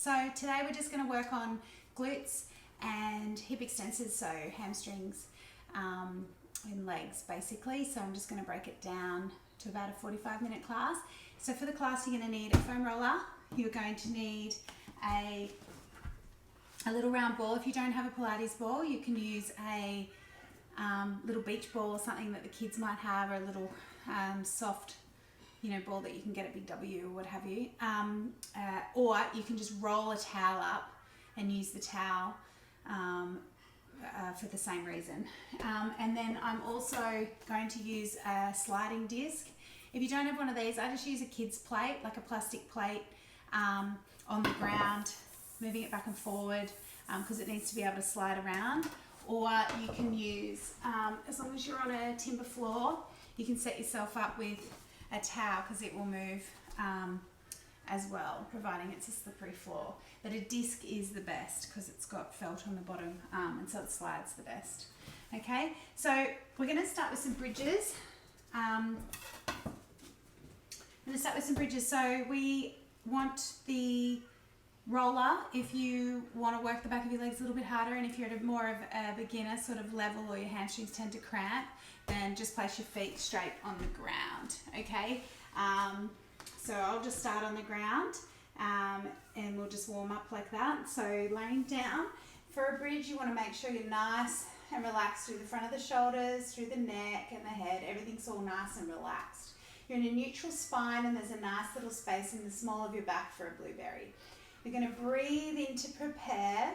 So today we're just going to work on glutes and hip extensors, so hamstrings and legs basically. So I'm just going to break it down to about a 45-minute class. So for the class you're going to need a foam roller, you're going to need a little round ball. If you don't have a Pilates ball, you can use a little beach ball or something that the kids might have, or a little soft ball that you can get at Big W or what have you. Or you can just roll a towel up and use the towel for the same reason. And then I'm also going to use a sliding disc. If you don't have one of these, I just use a kid's plate, like a plastic plate, on the ground, moving it back and forward because it needs to be able to slide around. Or you can use, as long as you're on a timber floor, you can set yourself up with a towel because it will move as well, providing it's a slippery floor. But a disc is the best because it's got felt on the bottom and so it slides the best. Okay, so we're going to start with some bridges. So we want the roller if you want to work the back of your legs a little bit harder, and if you're at a more of a beginner sort of level or your hamstrings tend to cramp, then just place your feet straight on the ground. Okay, so I'll just start on the ground and we'll just warm up like that. So laying down for a bridge, you want to make sure you're nice and relaxed through the front of the shoulders, through the neck and the head. Everything's all nice and relaxed. You're in a neutral spine and there's a nice little space in the small of your back for a blueberry. You're going to breathe in to prepare.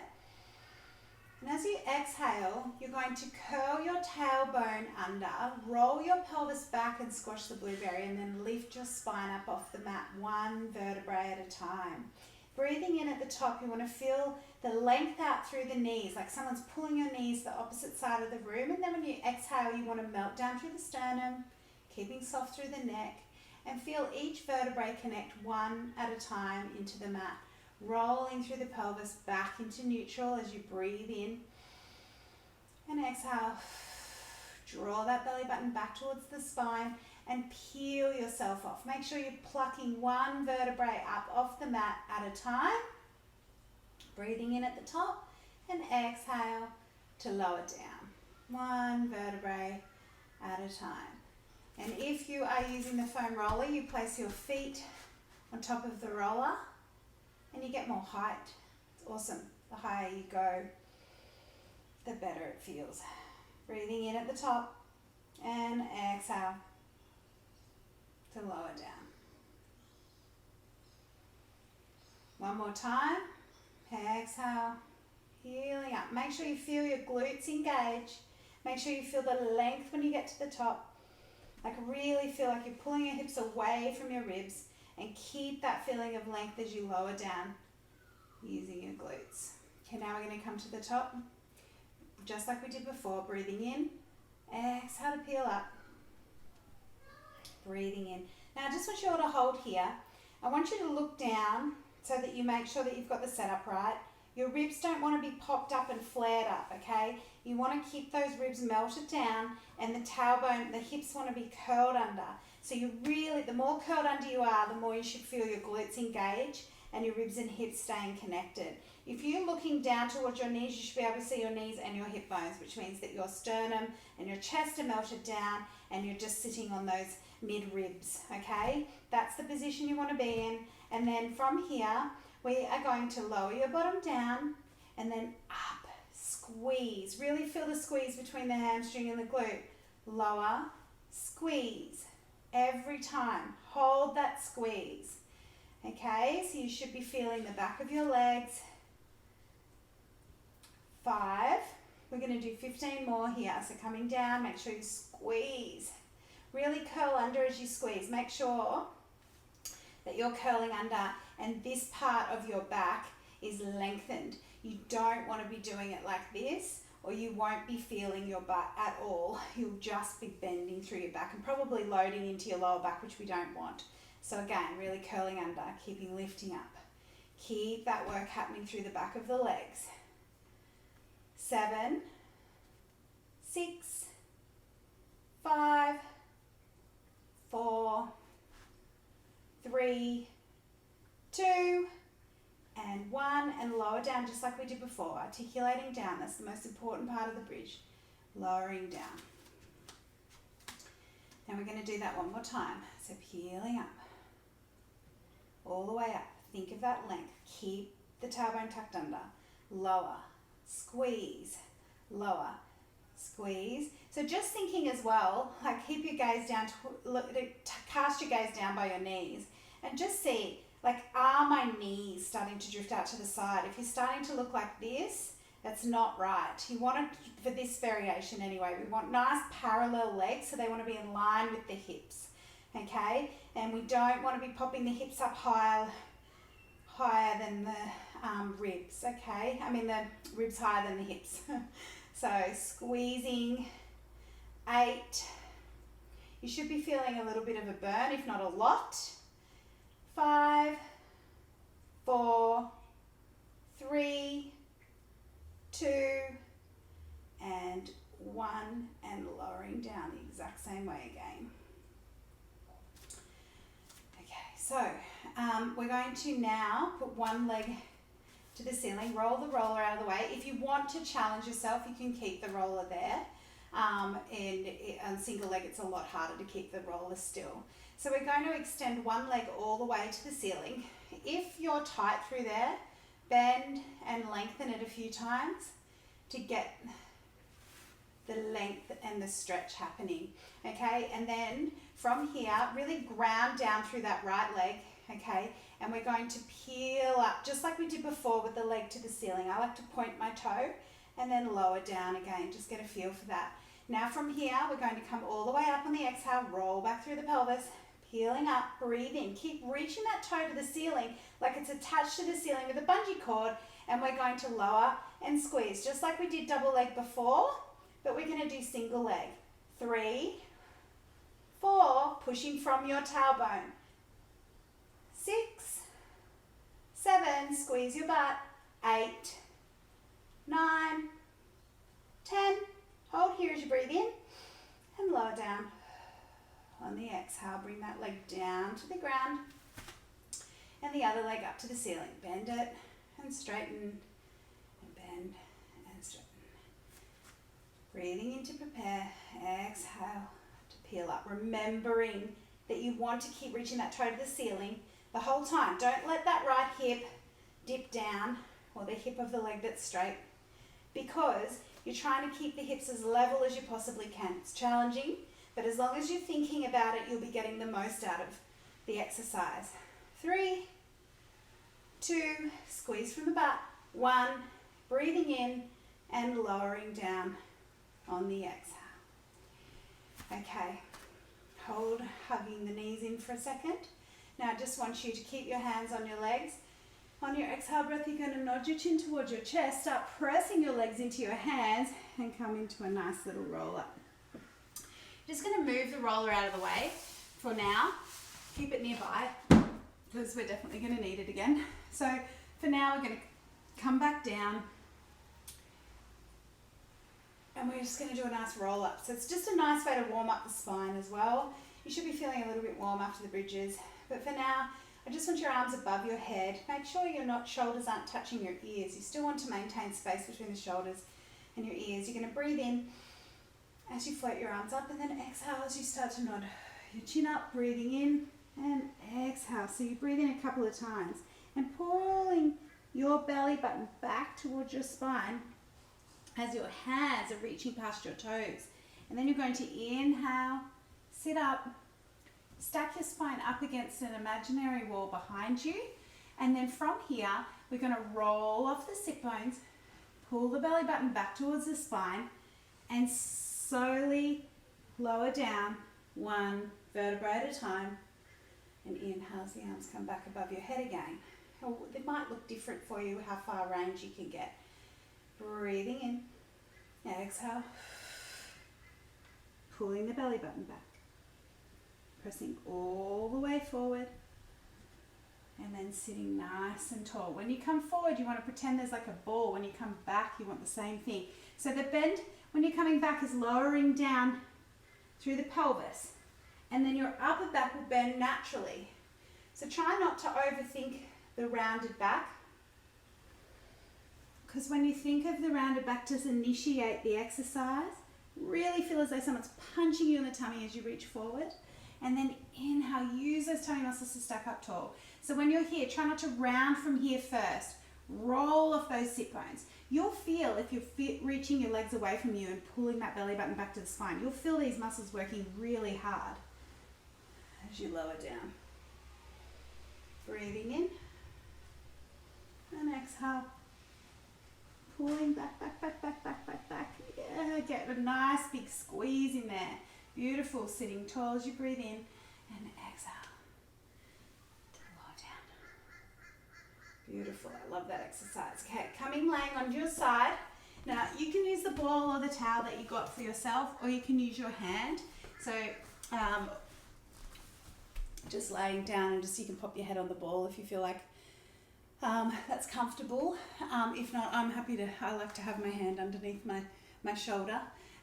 And as you exhale, you're going to curl your tailbone under, roll your pelvis back and squash the blueberry, and then lift your spine up off the mat one vertebrae at a time. Breathing in at the top, you want to feel the length out through the knees, like someone's pulling your knees the opposite side of the room. And then when you exhale, you want to melt down through the sternum, keeping soft through the neck, and feel each vertebrae connect one at a time into the mat. Rolling through the pelvis back into neutral as you breathe in and exhale. Draw that belly button back towards the spine and peel yourself off. Make sure you're plucking one vertebrae up off the mat at a time. Breathing in at the top and exhale to lower down. One vertebrae at a time. And if you are using the foam roller, you place your feet on top of the roller and you get more height. It's awesome. The higher you go, the better it feels. Breathing in at the top and exhale to lower down. One more time. Exhale, healing up. Make sure you feel your glutes engage. Make sure you feel the length when you get to the top. Like really feel like you're pulling your hips away from your ribs, and keep that feeling of length as you lower down using your glutes. Okay, now we're going to come to the top, just like we did before. Breathing in, exhale to peel up. Breathing in. Now I just want you all to hold here. I want you to look down so that you make sure that you've got the setup right. Your ribs don't want to be popped up and flared up, okay? You want to keep those ribs melted down, and the tailbone, the hips want to be curled under. So you really, the more curled under you are, the more you should feel your glutes engage and your ribs and hips staying connected. If you're looking down towards your knees, you should be able to see your knees and your hip bones, which means that your sternum and your chest are melted down and you're just sitting on those mid ribs, okay? That's the position you want to be in. And then from here, we are going to lower your bottom down and then up, squeeze. Really feel the squeeze between the hamstring and the glute. Lower, squeeze. Every time, hold that squeeze. Okay, so you should be feeling the back of your legs. 5. We're going to do 15 more here. So coming down, make sure you squeeze. Really curl under as you squeeze. Make sure that you're curling under and this part of your back is lengthened. You don't want to be doing it like this, or you won't be feeling your butt at all. You'll just be bending through your back and probably loading into your lower back, which we don't want. So again, really curling under, keeping lifting up. Keep that work happening through the back of the legs. 7, 6, 5, 4, 3, 2, and 1. 1 and lower down just like we did before, articulating down. That's the most important part of the bridge, lowering down. Now we're going to do that one more time. So peeling up, all the way up. Think of that length. Keep the tailbone tucked under. Lower, squeeze, lower, squeeze. So just thinking as well, like keep your gaze down, cast your gaze down by your knees and just see, like, are my knees starting to drift out to the side? If you're starting to look like this, that's not right. You want it, for this variation anyway, we want nice parallel legs, so they want to be in line with the hips, okay? And we don't want to be popping the hips up higher than the ribs, okay? I mean the ribs higher than the hips. So squeezing, 8. You should be feeling a little bit of a burn, if not a lot. 5, 4, 3, 2, and 1, and lowering down the exact same way again. Okay, so we're going to now put one leg to the ceiling, roll the roller out of the way. If you want to challenge yourself, you can keep the roller there. And on single leg, it's a lot harder to keep the roller still. So we're going to extend one leg all the way to the ceiling. If you're tight through there, bend and lengthen it a few times to get the length and the stretch happening, okay? And then from here, really ground down through that right leg, okay? And we're going to peel up, just like we did before with the leg to the ceiling. I like to point my toe and then lower down again, just get a feel for that. Now from here, we're going to come all the way up on the exhale, roll back through the pelvis, peeling up, breathe in. Keep reaching that toe to the ceiling like it's attached to the ceiling with a bungee cord, and we're going to lower and squeeze, just like we did double leg before, but we're going to do single leg. 3, 4, pushing from your tailbone. 6, 7, squeeze your butt. 8, 9, 10, hold here as you breathe in, and lower down. On the exhale, bring that leg down to the ground, and the other leg up to the ceiling. Bend it and straighten, and bend and straighten. Breathing in to prepare, exhale to peel up. Remembering that you want to keep reaching that toe to the ceiling the whole time. Don't let that right hip dip down, or the hip of the leg that's straight, because you're trying to keep the hips as level as you possibly can. It's challenging, but as long as you're thinking about it, you'll be getting the most out of the exercise. 3, 2, squeeze from the butt. 1, breathing in and lowering down on the exhale. Okay, hold, hugging the knees in for a second. Now I just want you to keep your hands on your legs. On your exhale breath, you're going to nod your chin towards your chest, start pressing your legs into your hands, and come into a nice little roll up. Just going to move the roller out of the way for now. Keep it nearby because we're definitely going to need it again. So for now, we're going to come back down, and we're just going to do a nice roll up. So it's just a nice way to warm up the spine as well. You should be feeling a little bit warm after the bridges, but for now, I just want your arms above your head. Make sure your shoulders aren't touching your ears. You still want to maintain space between the shoulders and your ears. You're going to breathe in as you float your arms up, and then exhale as you start to nod your chin up, breathing in and exhale. So you breathe in a couple of times and pulling your belly button back towards your spine as your hands are reaching past your toes. And then you're going to inhale, sit up, stack your spine up against an imaginary wall behind you, and then from here we're going to roll off the sit bones, pull the belly button back towards the spine, and slowly lower down 1 vertebra at a time, and inhale as the arms come back above your head again. They might look different for you, how far range you can get. Breathing in, exhale, pulling the belly button back, pressing all the way forward, and then sitting nice and tall. When you come forward, you want to pretend there's like a ball. When you come back, you want the same thing. So the bend when you're coming back is lowering down through the pelvis, and then your upper back will bend naturally. So try not to overthink the rounded back. because when you think of the rounded back to initiate the exercise, really feel as though someone's punching you in the tummy as you reach forward. And then inhale, use those tummy muscles to stack up tall. So when you're here, try not to round from here first. Roll off those sit bones. You'll feel, if you're reaching your legs away from you and pulling that belly button back to the spine, you'll feel these muscles working really hard as you lower down. Breathing in and exhale. Pulling back, back, back, back, back, back, back. Yeah, get a nice big squeeze in there. Beautiful, sitting tall as you breathe in and exhale. Lower down. Beautiful, I love that exercise. Okay, coming, laying on your side. Now, you can use the ball or the towel that you got for yourself, or you can use your hand. So, just laying down, and just you can pop your head on the ball if you feel like that's comfortable. If not, I like to have my hand underneath my shoulder.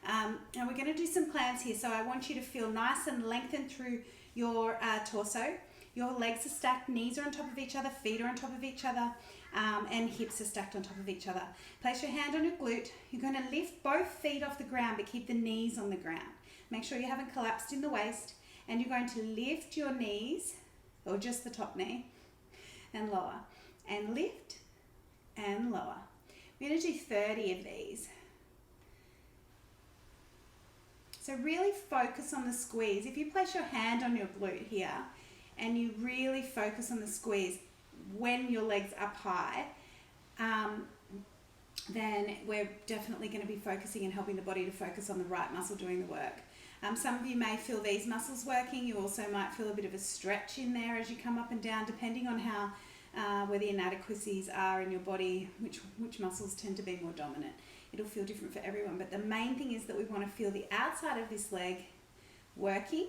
And we're going to do some plants here. So I want you to feel nice and lengthened through your torso. Your legs are stacked, knees are on top of each other, feet are on top of each other, and hips are stacked on top of each other. Place your hand on your glute. You're going to lift both feet off the ground, but keep the knees on the ground. Make sure you haven't collapsed in the waist. And you're going to lift your knees, or just the top knee, and lower. And lift and lower. We're going to do 30 of these. So really focus on the squeeze. If you place your hand on your glute here and you really focus on the squeeze when your leg's up high, then we're definitely going to be focusing and helping the body to focus on the right muscle doing the work. Some of you may feel these muscles working. You also might feel a bit of a stretch in there as you come up and down, depending on how where the inadequacies are in your body, which muscles tend to be more dominant. It'll feel different for everyone, but the main thing is that we want to feel the outside of this leg working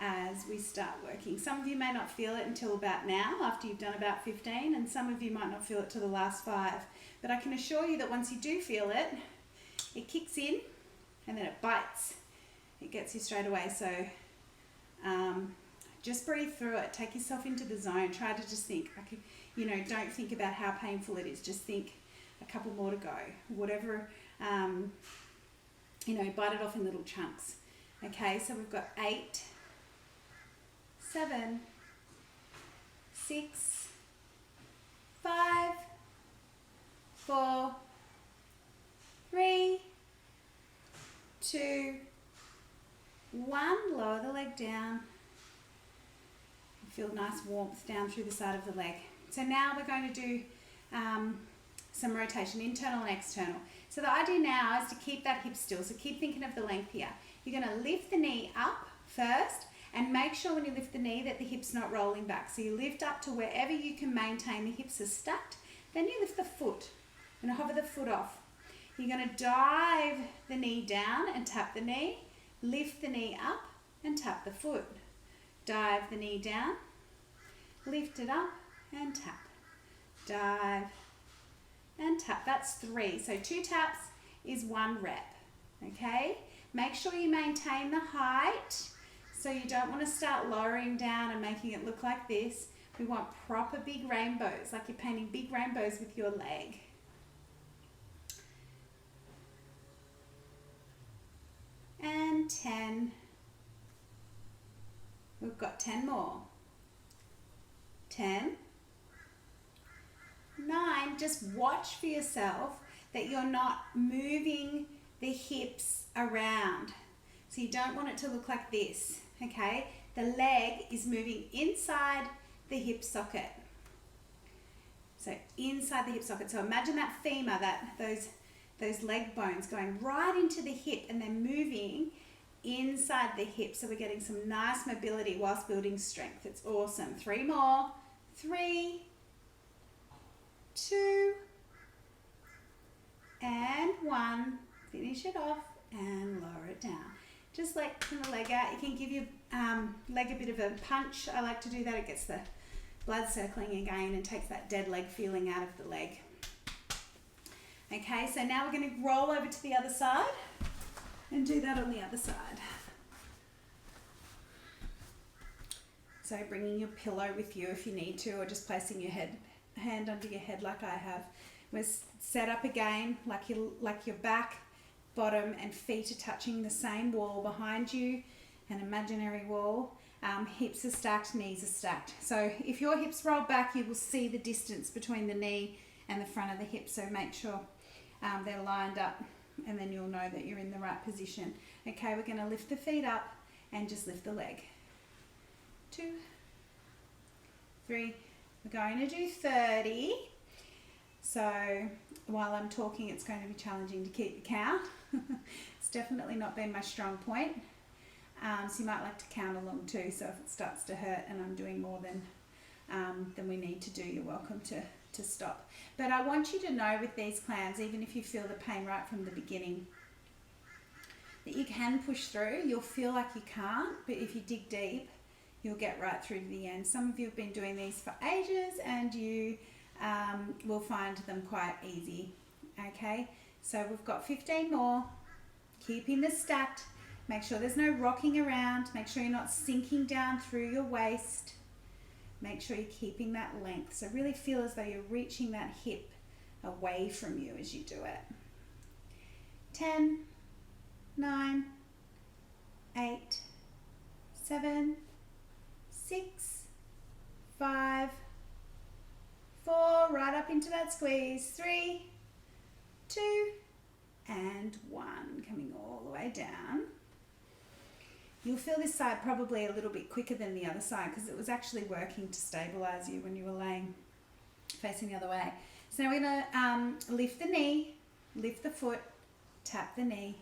as we start working. Some of you may not feel it until about now, after you've done about 15, and some of you might not feel it till the last 5. But I can assure you that once you do feel it, it kicks in and then it bites. It gets you straight away. So just breathe through it. Take yourself into the zone. Try to just think, don't think about how painful it is. Just think a couple more to go. Whatever, bite it off in little chunks. Okay, so we've got 8, 7, 6, 5, 4, 3, 2, 1. Lower the leg down. Feel nice warmth down through the side of the leg. So now we're going to do some rotation, internal and external. So the idea now is to keep that hip still. So keep thinking of the length here. You're going to lift the knee up first, and make sure when you lift the knee that the hip's not rolling back. So you lift up to wherever you can maintain the hips are stacked. Then you lift the foot and hover the foot off. You're going to dive the knee down and tap the knee. Lift the knee up and tap the foot. Dive the knee down. Lift it up and tap. Dive and tap. That's 3. So 2 taps is 1 rep. Okay? Make sure you maintain the height. So you don't want to start lowering down and making it look like this. We want proper big rainbows, like you're painting big rainbows with your leg. And 10. We've got 10 more. 10. 9. Just watch for yourself that you're not moving the hips around. So you don't want it to look like this, okay? The leg is moving inside the hip socket. So inside the hip socket. So imagine that femur, those leg bones going right into the hip, and they're moving inside the hip. So we're getting some nice mobility whilst building strength. It's awesome. 3 more. 3, 2, and 1. Finish it off and lower it down. Just lengthen the leg out. You can give your leg a bit of a punch. I like to do that. It gets the blood circling again and takes that dead leg feeling out of the leg. Okay, so now we're going to roll over to the other side and do that on the other side. So bringing your pillow with you if you need to, or just placing your head hand under your head like I have. We're set up again, like your back, bottom and feet are touching the same wall behind you, an imaginary wall. Hips are stacked, knees are stacked. So if your hips roll back, you will see the distance between the knee and the front of the hip. So make sure they're lined up, and then you'll know that you're in the right position. Okay, we're going to lift the feet up and just lift the leg. 2, 3. We're going to do 30. So while I'm talking, it's going to be challenging to keep the count. It's definitely not been my strong point. So you might like to count along too. So if it starts to hurt and I'm doing more than we need to do, you're welcome to stop. But I want you to know with these clams, even if you feel the pain right from the beginning, that you can push through. You'll feel like you can't, but if you dig deep, you'll get right through to the end. Some of you have been doing these for ages and you will find them quite easy. Okay, so we've got 15 more. Keeping this stacked. Make sure there's no rocking around. Make sure you're not sinking down through your waist. Make sure you're keeping that length. So really feel as though you're reaching that hip away from you as you do it. 10, 9, 8, 7, 6, 5, 4, right up into that squeeze. 3, 2, and 1. Coming all the way down. You'll feel this side probably a little bit quicker than the other side because it was actually working to stabilize you when you were laying facing the other way. So now we're going to lift the knee, lift the foot, tap the knee,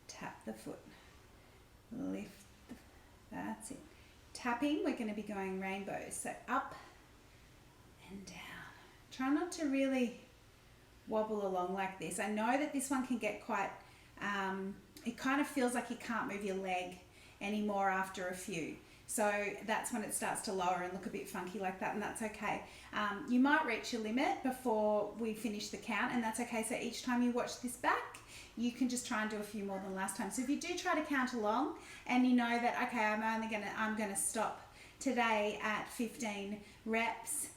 tap the foot, lift, that's it. Tapping, we're going to be going rainbows. So up and down. Try not to really wobble along like this. I know that this one can get quite, it kind of feels like you can't move your leg anymore after a few. So that's when it starts to lower and look a bit funky like that, and that's okay. You might reach your limit before we finish the count, and that's okay. So each time you watch this back, you can just try and do a few more than last time. So if you do try to count along and you know that, okay, I'm gonna stop today at 15 reps.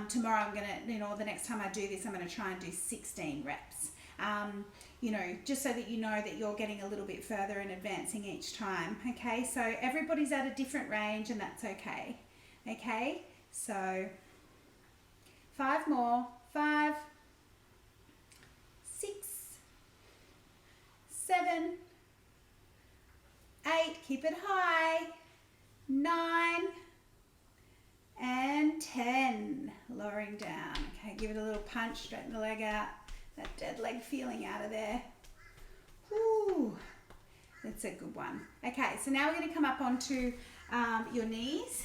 Tomorrow I'm gonna, the next time I do this, I'm gonna try and do 16 reps. Just so that you know that you're getting a little bit further and advancing each time. Okay, so everybody's at a different range and that's okay. Okay, so 5 more. 5, 6, 7, 8, keep it high, 9, and 10. Lowering down. Okay, give it a little punch, straighten the leg out. That dead leg feeling out of there. Woo, that's a good one. Okay, so now we're going to come up onto your knees.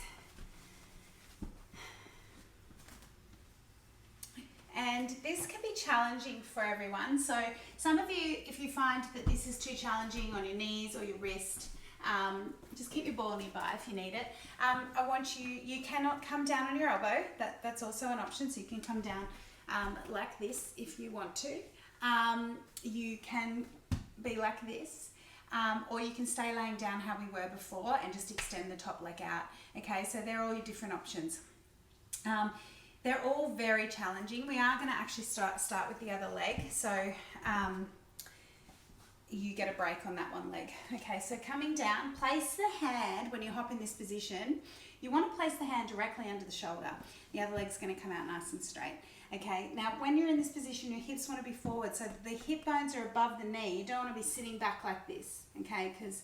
And this can be challenging for everyone. So some of you, if you find that this is too challenging on your knees or your wrist, just keep your ball nearby if you need it. I want you cannot come down on your elbow. That's also an option, so you can come down like this if you want to. You can be like this, or you can stay laying down how we were before and just extend the top leg out. Okay, so they're all your different options. They're all very challenging. We are going to actually start with the other leg, so you get a break on that one leg. Okay, so coming down, place the hand, when you hop in this position, you want to place the hand directly under the shoulder. The other leg's going to come out nice and straight. Okay, now when you're in this position, your hips want to be forward, so the hip bones are above the knee. You don't want to be sitting back like this, okay, because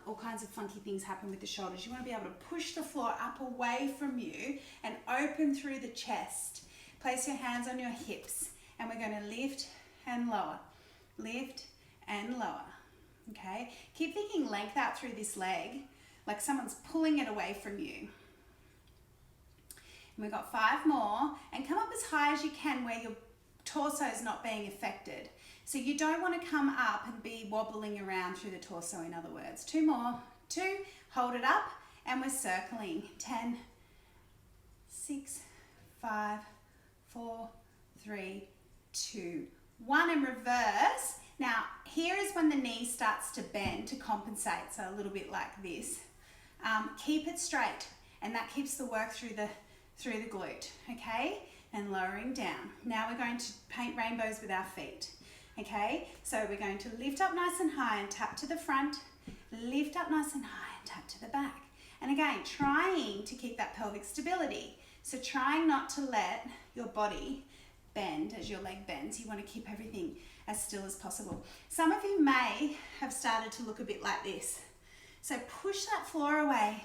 all kinds of funky things happen with the shoulders. You want to be able to push the floor up away from you and open through the chest. Place your hands on your hips, and we're going to lift and lower, lift and lower, okay? Keep thinking length out through this leg, like someone's pulling it away from you. And we've got 5 more, and come up as high as you can where your torso is not being affected. So you don't want to come up and be wobbling around through the torso, in other words. 2 more. 2, hold it up, and we're circling. 10, 6, 5, 4, 3, 2, 1, and reverse. Now, here is when the knee starts to bend to compensate, so a little bit like this. Keep it straight, and that keeps the work through the glute, okay? and lowering down. Now we're going to paint rainbows with our feet. Okay, so we're going to lift up nice and high and tap to the front, lift up nice and high and tap to the back. And again, trying to keep that pelvic stability. So trying not to let your body bend as your leg bends. You want to keep everything as still as possible. Some of you may have started to look a bit like this. So push that floor away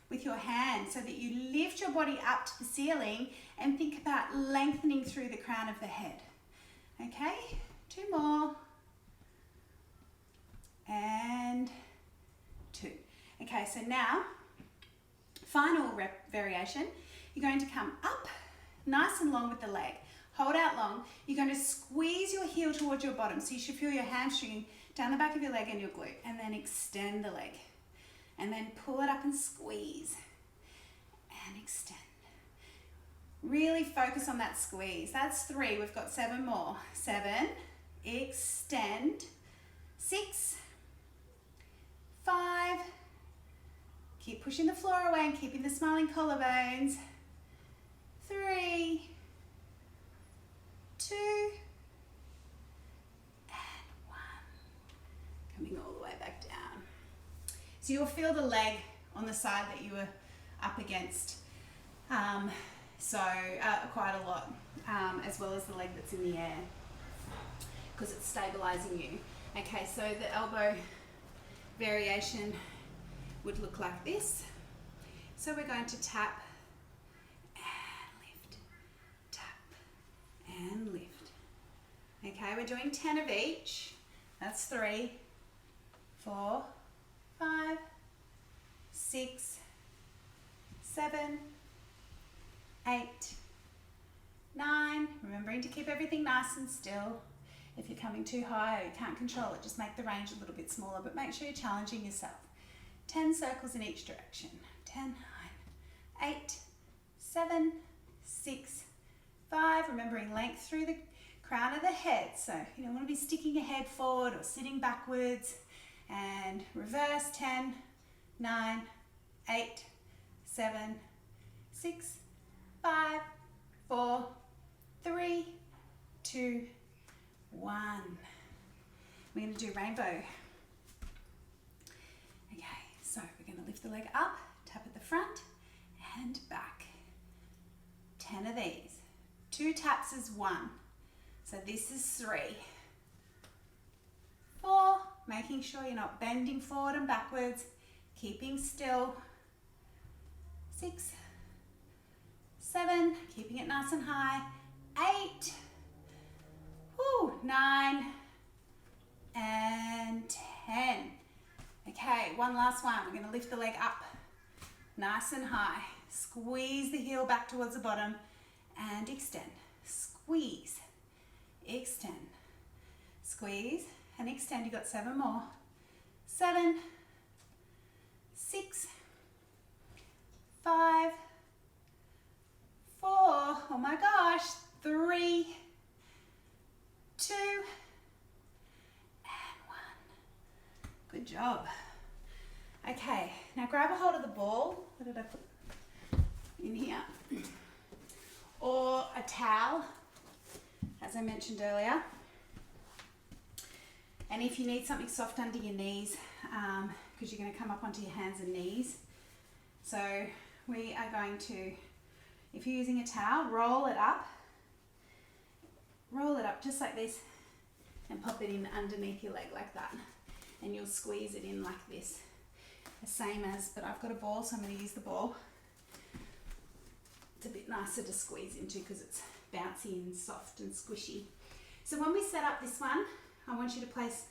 with your hand so that you lift your body up to the ceiling and think about lengthening through the crown of the head. Okay, 2 more. And 2. Okay, so now, final variation. You're going to come up nice and long with the leg. Hold out long. You're going to squeeze your heel towards your bottom. So you should feel your hamstring down the back of your leg and your glute. And then extend the leg. And then pull it up and squeeze. And extend. Really focus on that squeeze. That's 3. We've got 7 more. 7. Extend. 6. 5. Keep pushing the floor away and keeping the smiling collarbones. 3. 2. And 1. Coming all the way back down. So you'll feel the leg on the side that you were up against. Quite a lot, as well as the leg that's in the air, because it's stabilizing you. Okay, so the elbow variation would look like this. So we're going to tap and lift, tap and lift. Okay, we're doing 10 of each. That's 3, 4, 5, 6, 7, 8, 9. Remembering to keep everything nice and still. If you're coming too high or you can't control it, just make the range a little bit smaller, but make sure you're challenging yourself. 10 circles in each direction. 10, 9, 8, 7, 6, 5. Remembering length through the crown of the head. So you don't want to be sticking your head forward or sitting backwards. And reverse. 10, 9, 8, 7, 6, 5, 4, 3, 2, 1. We're going to do rainbow. Okay, so we're going to lift the leg up, tap at the front and back. 10 of these. 2 taps is 1. So this is 3. 4, making sure you're not bending forward and backwards, keeping still. 6, 7, keeping it nice and high. 8, 9, and 10. Okay, one last one. We're going to lift the leg up nice and high. Squeeze the heel back towards the bottom and extend. Squeeze, extend, squeeze and extend. You've got 7 more. 7, 6, 5, 4, oh my gosh, 3, 2, and 1. Good job. Okay, now grab a hold of the ball. What did I put in here? Or a towel, as I mentioned earlier. And if you need something soft under your knees, because you're going to come up onto your hands and knees. So we are going to, if you're using a towel, roll it up just like this and pop it in underneath your leg like that. And you'll squeeze it in like this. The same as, but I've got a ball, so I'm going to use the ball. It's a bit nicer to squeeze into because it's bouncy and soft and squishy. So when we set up this one, I want you to place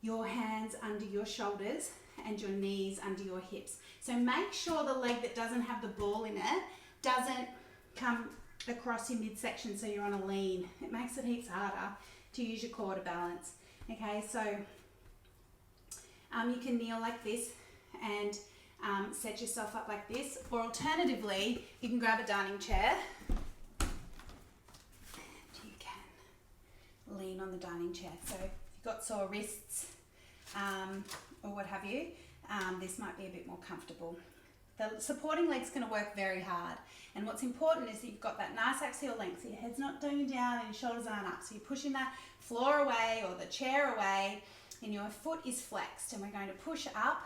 your hands under your shoulders and your knees under your hips. So make sure the leg that doesn't have the ball in it doesn't come across your midsection so you're on a lean. It makes it heaps harder to use your core to balance. Okay, so you can kneel like this and set yourself up like this, or alternatively, you can grab a dining chair and you can lean on the dining chair. So if you've got sore wrists or what have you, this might be a bit more comfortable. The supporting leg's going to work very hard. And what's important is that you've got that nice axial length, so your head's not going down and your shoulders aren't up. So you're pushing that floor away or the chair away, and your foot is flexed. And we're going to push up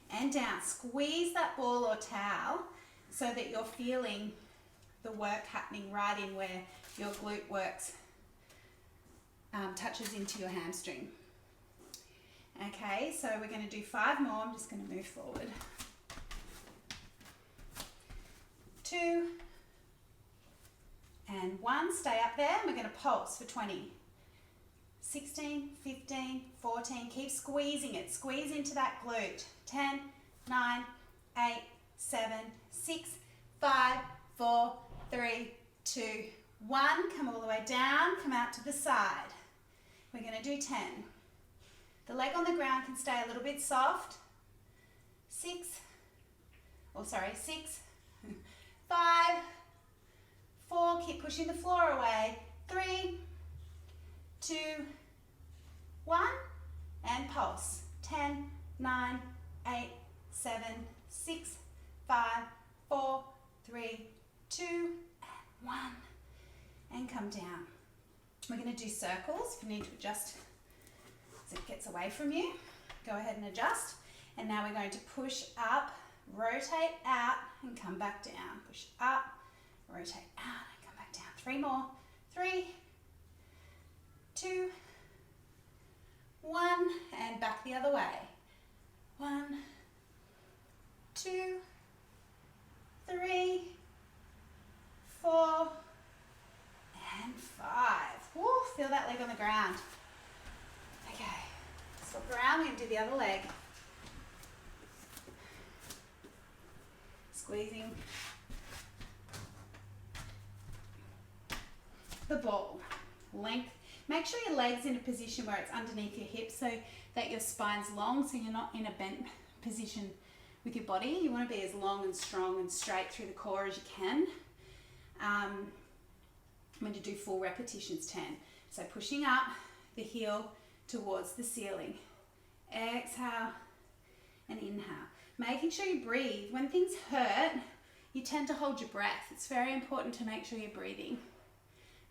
and down. Squeeze that ball or towel so that you're feeling the work happening right in where your glute works, touches into your hamstring. Okay, so we're going to do 5 more. I'm just going to move forward. 2 and 1. Stay up there. We're going to pulse for 20. 16, 15, 14. Keep squeezing it. Squeeze into that glute. 10, 9, 8, 7, 6, 5, 4, 3, 2, 1. Come all the way down. Come out to the side. We're going to do 10. The leg on the ground can stay a little bit soft. 6, 5, 4, keep pushing the floor away. 3, 2, 1, and pulse. 10, 9, 8, 7, 6, 5, 4, 3, 2, and 1. And come down. We're going to do circles. If you need to adjust as it gets away from you, go ahead and adjust. And now we're going to push up, rotate out, and come back down. Push up, rotate out, and come back down. 3 more. 3, 2, 1, and back the other way. 1, 2, 3, 4, and 5. Woo, feel that leg on the ground. Okay, swap around. We're going to do the other leg. Squeezing the ball. Length. Make sure your leg's in a position where it's underneath your hips so that your spine's long, so you're not in a bent position with your body. You want to be as long and strong and straight through the core as you can. I'm going to do 4 repetitions, 10. So pushing up the heel towards the ceiling. Exhale and inhale. Making sure you breathe. When things hurt, you tend to hold your breath. It's very important to make sure you're breathing.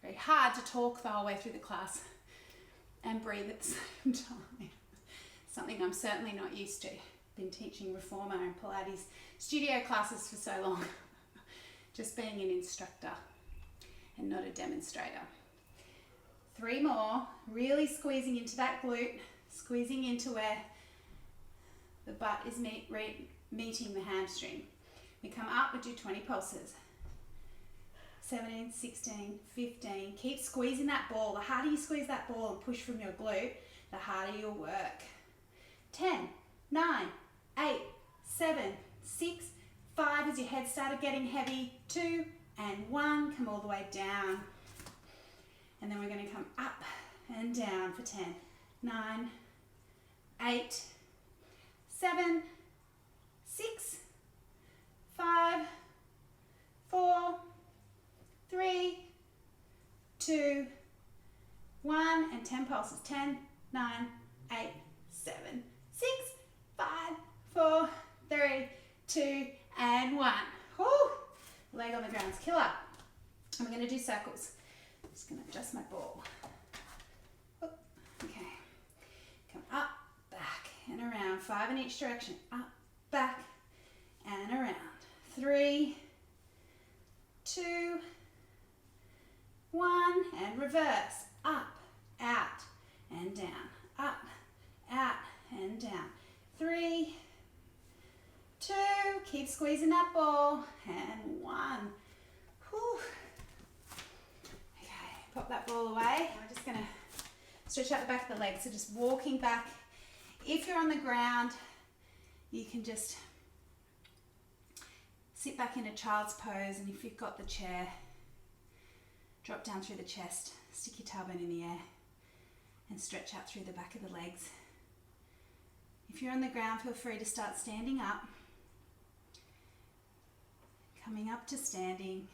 Very hard to talk the whole way through the class and breathe at the same time. Something I'm certainly not used to. Been teaching Reformer and Pilates studio classes for so long. Just being an instructor and not a demonstrator. 3 more. Really squeezing into that glute. Squeezing into where the butt is meeting the hamstring. We come up, we do 20 pulses. 17, 16, 15. Keep squeezing that ball. The harder you squeeze that ball and push from your glute, the harder you'll work. 10, 9, 8, 7, 6, 5 as your head started getting heavy. 2 and 1. Come all the way down. And then we're going to come up and down for 10, 9, 8, 7, 6, 5, 4, 3, 2, 1, and 10 pulses. 10, 9, 8, 7, 6, 5, 4, 3, 2, and 1. Woo! Leg on the ground's killer. And we're going to do circles. I'm just going to adjust my ball. Okay. Come up, back, and around. 5 in each direction. Up, back, and around. 3, 2, 1, and reverse. Up, out, and down. Up, out, and down. 3, 2, keep squeezing that ball, and 1. Whew. Okay, pop that ball away. We're just going to stretch out the back of the legs, so just walking back. If you're on the ground, you can just sit back in a child's pose, and if you've got the chair, drop down through the chest, stick your tailbone in the air, and stretch out through the back of the legs. If you're on the ground, feel free to start standing up, coming up to standing,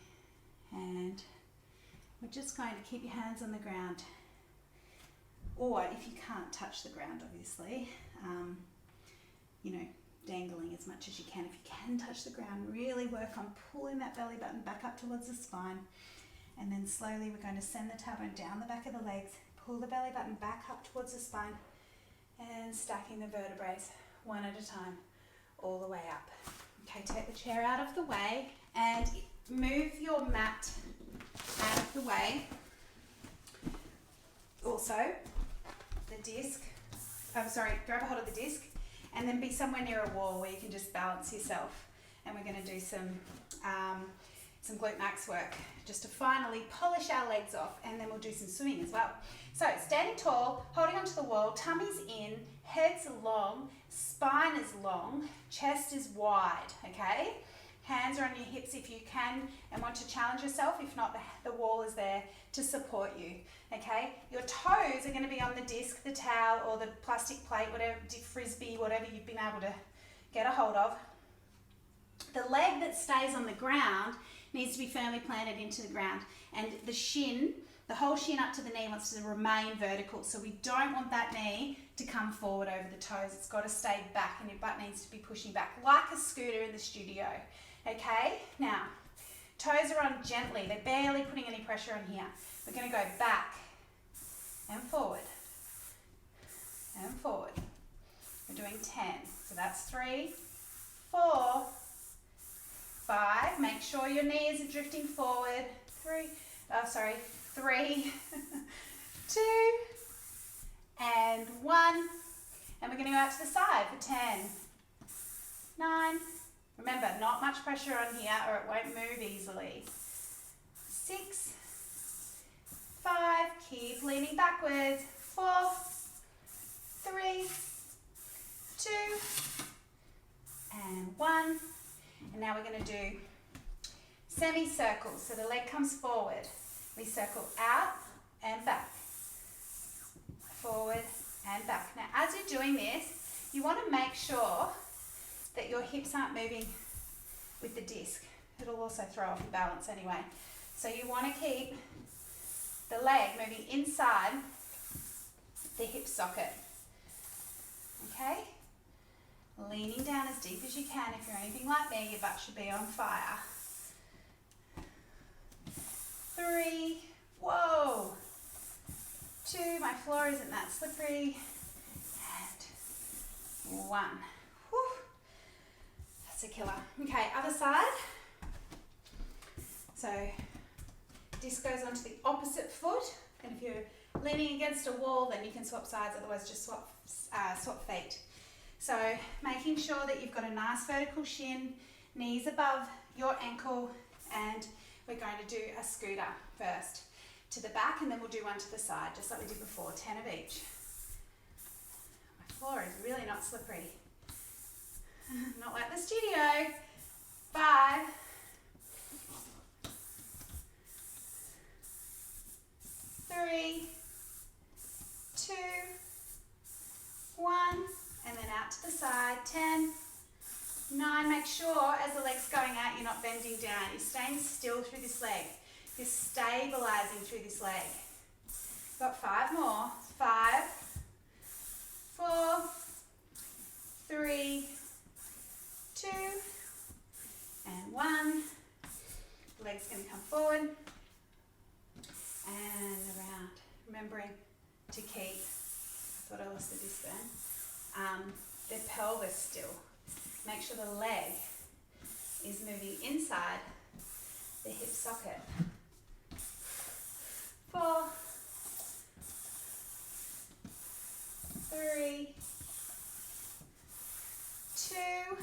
and we're just going to keep your hands on the ground, or if you can't touch the ground, obviously, dangling as much as you can. If you can touch the ground, really work on pulling that belly button back up towards the spine. And then slowly we're going to send the tailbone down the back of the legs, pull the belly button back up towards the spine, and stacking the vertebrae one at a time, all the way up. Okay, take the chair out of the way and move your mat out of the way. Also, the disc, grab a hold of the disc and then be somewhere near a wall where you can just balance yourself. And we're going to do some glute max work just to finally polish our legs off, and then we'll do some swimming as well. So standing tall, holding onto the wall, tummy's in, head's long, spine is long, chest is wide, okay? Hands are on your hips if you can and want to challenge yourself. If not, the wall is there to support you, okay? Your toes are going to be on the disc, the towel, or the plastic plate, whatever, frisbee, whatever you've been able to get a hold of. The leg that stays on the ground needs to be firmly planted into the ground, and the shin, the whole shin up to the knee, wants to remain vertical. So we don't want that knee to come forward over the toes. It's got to stay back, and your butt needs to be pushing back like a scooter in the studio. Okay, now toes are on gently. They're barely putting any pressure on here. We're going to go back and forward and forward. We're doing 10. So that's 3, 4, 5. Make sure your knees are drifting forward. 3, 2, and 1. And we're going to go out to the side for 10, 9. Remember, not much pressure on here or it won't move easily. 6, 5. Keep leaning backwards. 4, 3, 2, and 1. And now we're going to do semicircles. So the leg comes forward. We circle out and back. Forward and back. Now, as you're doing this, you want to make sure that your hips aren't moving with the disc. It'll also throw off your balance anyway. So you want to keep the leg moving inside the hip socket. Okay? Leaning down as deep as you can. If you're anything like me, your butt should be on fire. 3, whoa. 2, my floor isn't that slippery. And 1. Whew. That's a killer. Okay, other side. So disc goes onto the opposite foot, and if you're leaning against a wall, then you can swap sides, otherwise just swap feet. So making sure that you've got a nice vertical shin, knees above your ankle, and we're going to do a scooter first to the back, and then we'll do one to the side, just like we did before, 10 of each. My floor is really not slippery. Not like the studio. 5, 3, 2, 1, and then out to the side. 10, 9. Make sure as the leg's going out, you're not bending down. You're staying still through this leg. You're stabilizing through this leg. Got 5 more. 5, 4, 3, 2, and 1. The leg's going to come forward and around. Remembering to keep, I thought I lost the disc then, the pelvis still. Make sure the leg is moving inside the hip socket. 4, 3, 2, and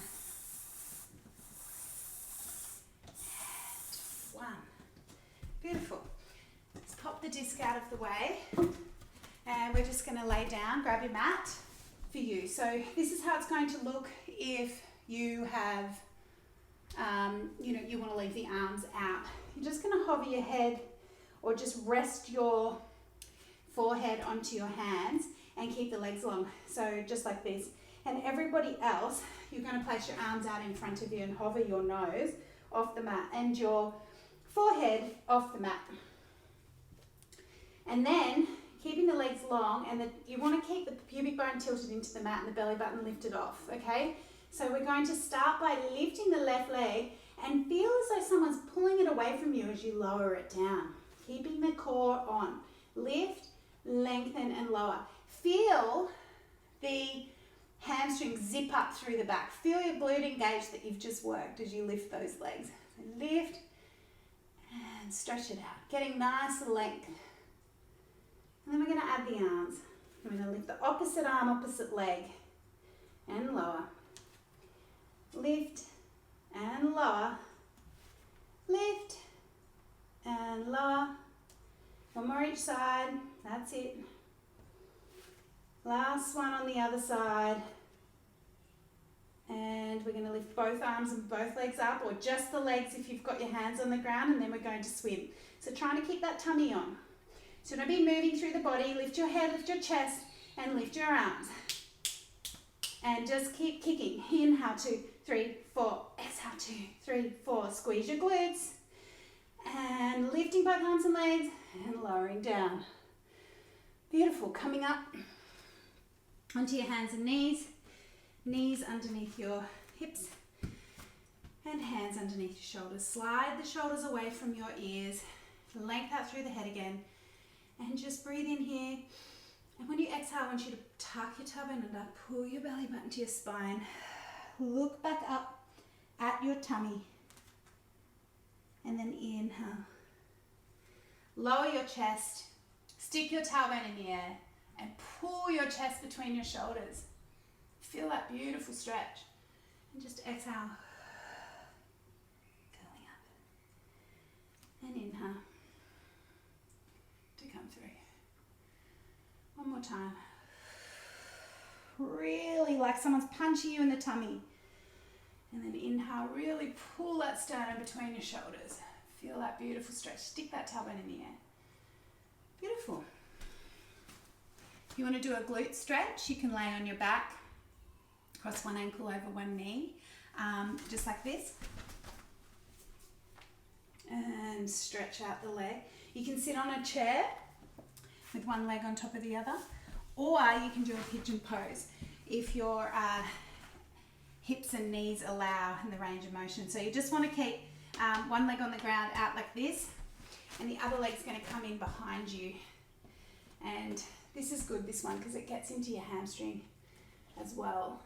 1. Beautiful. Let's pop the disc out of the way, and we're just going to lay down, grab your mat for you. So this is how it's going to look if you have, you want to leave the arms out. You're just going to hover your head or just rest your forehead onto your hands and keep the legs long. So just like this. And everybody else, you're going to place your arms out in front of you and hover your nose off the mat and your forehead off the mat. And then keeping the legs long, and you want to keep the pubic bone tilted into the mat and the belly button lifted off, okay? So we're going to start by lifting the left leg and feel as though someone's pulling it away from you as you lower it down. Keeping the core on. Lift, lengthen and lower. Feel the hamstrings zip up through the back. Feel your glute engage that you've just worked as you lift those legs. So lift and stretch it out. Getting nice length. And then we're going to add the arms. We're going to lift the opposite arm, opposite leg and lower. Lift and lower. Lift and lower. One more each side. That's it. Last one on the other side. And we're going to lift both arms and both legs up, or just the legs if you've got your hands on the ground, and then we're going to swim. So trying to keep that tummy on. So you're going to be moving through the body. Lift your head, lift your chest, and lift your arms. And just keep kicking. Inhale, 2, 3, 4. Exhale, 2, 3, 4. Squeeze your glutes. And lifting both arms and legs and lowering down. Beautiful. Coming up onto your hands and knees. Knees underneath your hips and hands underneath your shoulders. Slide the shoulders away from your ears. Length out through the head again. And just breathe in here. And when you exhale, I want you to tuck your tailbone under, pull your belly button to your spine. Look back up at your tummy. And then inhale. Lower your chest. Stick your tailbone in the air. And pull your chest between your shoulders. Feel that beautiful stretch. And just exhale. Curling up. And inhale. To come through. One more time. Really like someone's punching you in the tummy. And then inhale, really pull that sternum between your shoulders. Feel that beautiful stretch. Stick that tailbone in the air. Beautiful. If you want to do a glute stretch, you can lay on your back, cross one ankle over one knee, just like this. And stretch out the leg. You can sit on a chair with one leg on top of the other, or you can do a pigeon pose if your hips and knees allow in the range of motion. So you just want to keep one leg on the ground out like this, and the other leg's going to come in behind you. And this is good, this one, because it gets into your hamstring as well.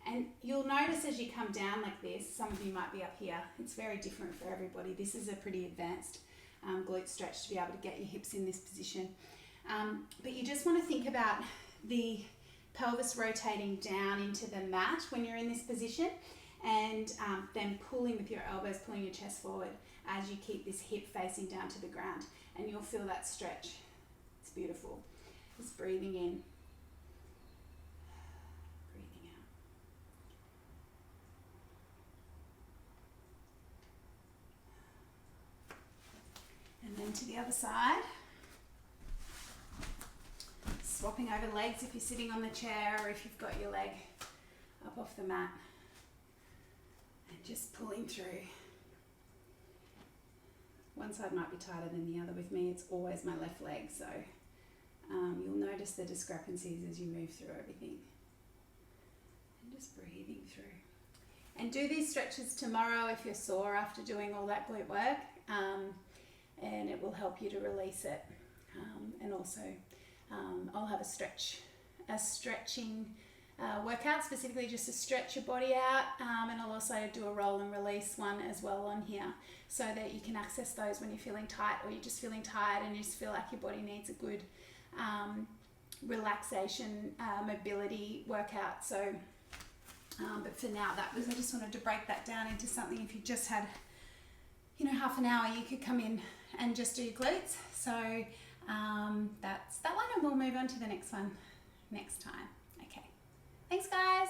And you'll notice as you come down like this, some of you might be up here, it's very different for everybody. This is a pretty advanced glute stretch to be able to get your hips in this position. But you just want to think about the pelvis rotating down into the mat when you're in this position, and then pulling with your elbows, pulling your chest forward as you keep this hip facing down to the ground, and you'll feel that stretch. It's beautiful. Just breathing in, breathing out. And then to the other side. Swapping over legs if you're sitting on the chair, or if you've got your leg up off the mat. And just pulling through. One side might be tighter than the other. With me, it's always my left leg, so you'll notice the discrepancies as you move through everything. And just breathing through. And do these stretches tomorrow if you're sore after doing all that glute work, and it will help you to release it. And also, I'll have a stretching workout specifically just to stretch your body out, and I'll also do a roll and release one as well on here, so that you can access those when you're feeling tight, or you're just feeling tired and you just feel like your body needs a good relaxation, mobility workout. So but for now, I just wanted to break that down into something. If you just had half an hour, you could come in and just do your glutes. So that's that one, and we'll move on to the next one next time. Okay, thanks guys.